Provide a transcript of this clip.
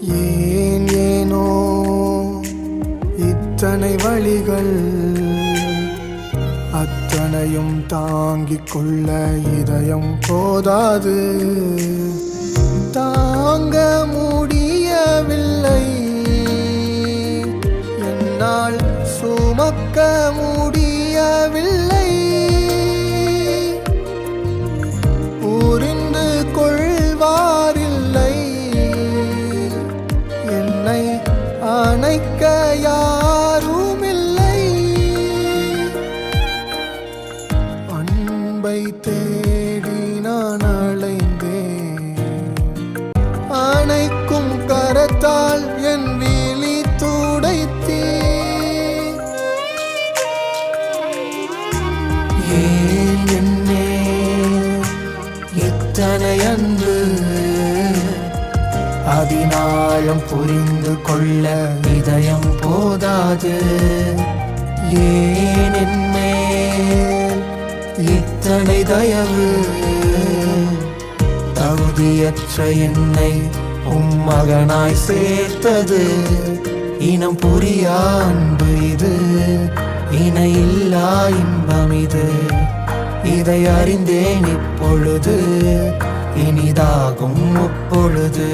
ஏன் ஏனோ இத்தனை வழிகள், அத்தனையும் தாங்கிக் கொள்ள இதயம் போதாது. தாங்க முடியவில்லை, என்னால் சுமக்க முடியவில்லை. புரிந்து கொள்வாரில்லை, என்னை அணைக்க யாருமில்லை. அன்பை தேடி நான் அலைந்தேன், அணைக்கும் கரத்தால் என் விழி துடைத்தேன். ஏன் என்னே இத்தனை அன்பு, அதினாலும் புரிந்து கொள்ள இதயம் போதாது. ஏன் என்மேல் இத்தனை தயவு, தகுதியற்ற என்னை மகனாய் சேர்த்தது. இனம் புரியா அன்பு இது, இணையில்லா இன்பம் இது. இதை அறிந்தேன் இப்பொழுது, இனிதாகும் அப்பொழுது.